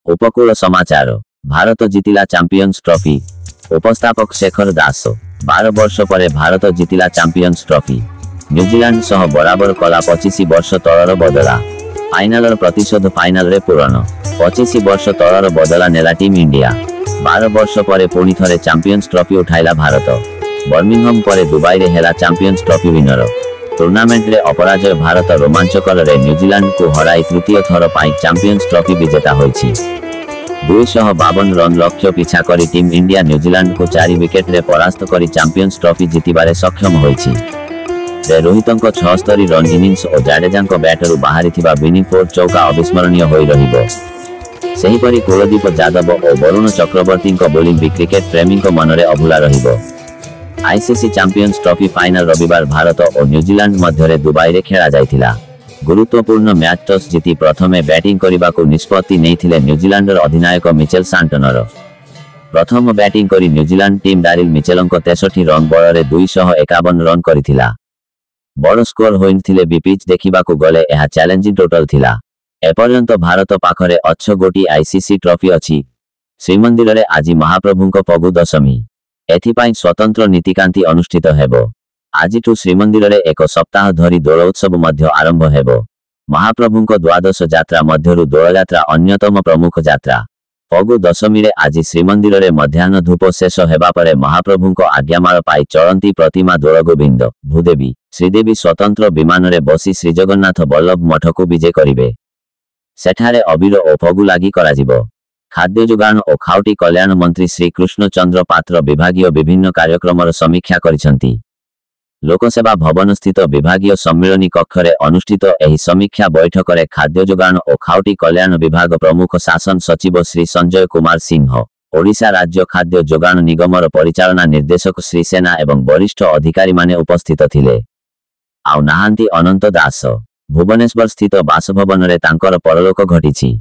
उपकूल समाचार Bharat जितिला champions trophy उपस्थापक Shekhar दास 12 वर्ष पर भारत जितिला चैंपियंस ट्रॉफी न्यूजीलैंड सह बराबर कला 25 वर्ष तलर बदला फाइनल प्रतिशोध फाइनल रे पूरण 25 वर्ष तलर बदला नेला टीम इंडिया 12 वर्ष पर पुणी थरे चैंपियंस ट्रॉफी उठाइला भारत बर्मिंघम पर दुबई रे हेला चैंपियंस ट्रॉफी विनर टूर्नामेंट रे अपराजय भारत रोमांचकर रे न्यूजीलैंड को हराई तृतीय थर पाई चैंपियंस ट्रॉफी विजेता होईछि 252 रन लक्ष्य पिछा करी टीम इंडिया न्यूजीलैंड को 4 विकेट रे परास्त करी चैंपियंस ट्रॉफी जितिबारे सक्षम होईछि रोहितंक 76 रन इनिंग्स और जाडेजांक बैटरू बाहरी थिबा विनिंग 4 चौका अविस्मरणीय होई रहिबो सेही परी कुलदीप यादव और वरुण चक्रवर्ती बोलिंग भी क्रिकेट प्रेमी मनरे अभुला रहिबो आईसीसी चैंपियंस ट्रॉफी फाइनल रविवार भारत और न्यूजीलैंड मध्य दुबई रे खेला जाइथिला गुरुत्वपूर्ण मैच टॉस जीति प्रथमे बैटिंग करने को निष्पत्ति नहीं न्यूजीलैंडर अधिनायक मिचेल सांटनर प्रथम बैटिंग करी न्यूजीलैंड टीम डारिल मिचेलंक 63 रन बल रे 251 रन करिथिला बड़ स्कोर होइथिले भी पिच देखिबा को गले यह चैलेंजिंग टोटल थिला एपर्यंत भारत पाखरे अच्छ गोटी आईसीसी ट्रॉफी अछि श्रीमंदिर रे आज महाप्रभुंक पगु दशमी एथिपाई स्वतंत्र नीतिकांति अनुष्ठित हेबो आजिठू श्रीमंदिर रे एक सप्ताह धरी दोल उत्सव मध्य आरंभ हेबो महाप्रभुंक द्वादश यात्रा मध्यरु दोल यात्रा अन्यतम प्रमुख यात्रा पगु दशमी रे आज श्रीमंदिर रे मध्याह्न धूप शेष हेबा परे महाप्रभुंक आज्ञामाल पाई चलंती प्रतिमा दोल गोविंद भूदेवी श्रीदेवी स्वतंत्र विमान रे बसी श्री जगन्नाथ बल्लभ मठ को विजे करिवे सेठारे अबीर ओ फगु लागी कराजिबो खाद्य जोगान और खाउटी कल्याण मंत्री श्री कृष्ण चंद्र पात्र विभागीय विभिन्न कार्यक्रम समीक्षा करिसंती लोकसेवा भवन स्थित विभागीय सम्मेलनी कक्षरे अनुष्ठित एही समीक्षा बैठक रे खाद्य जोगान और खाउटी कल्याण विभाग प्रमुख शासन सचिव श्री संजय कुमार सिंह ओडिशा राज्य खाद्य जोगान निगमर परिचालना निर्देशक श्री सेना एवं वरिष्ठ अधिकारी माने उपस्थित थिले आउ नाहांती अनंत दास भुवनेश्वर स्थित बासभवन रे तांकर परलोक घटिछि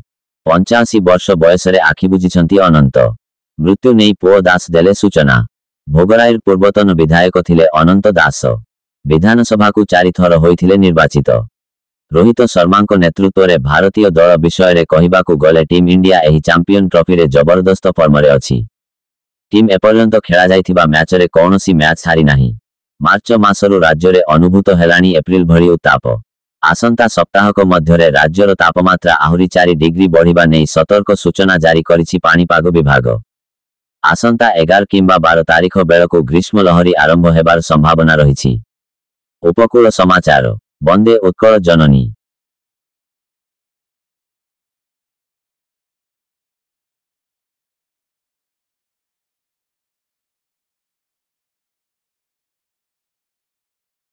85 वर्ष बयस रे आखि बुझिछंती अनंत मृत्यु नहीं पुओ दास देले सूचना भोगराइर पूर्वतन विधायक थिले अनंत दास विधानसभा को 4 थर होइथिले निर्वाचित रोहित शर्मा नेतृत्व रे भारतीय दल विषय रे कहिबा को गले टीम इंडिया एही चैंपियन ट्रॉफी रे जबरदस्त फॉर्म रे अछि टीम एपर्यंत खेला जाइथिबा मैच रे कोनोसी मैच हारि नाही मार्च मासरु राज्य रे अनुभूत हेलानी एप्रिल भरी उत्ताप आसंता सप्ताहक मध्यरे राज्यर तापमात्रा आहुरी 4 डिग्री बढ़िबा नै सतर्क सूचना जारी करिछि पाणीपाग विभाग आसंता 11 किंबा 12 तारीख बेलको ग्रीष्म लहरी आरंभ हेबार संभावना रहिछि उपकूल समाचार वंदे उत्कल जननी।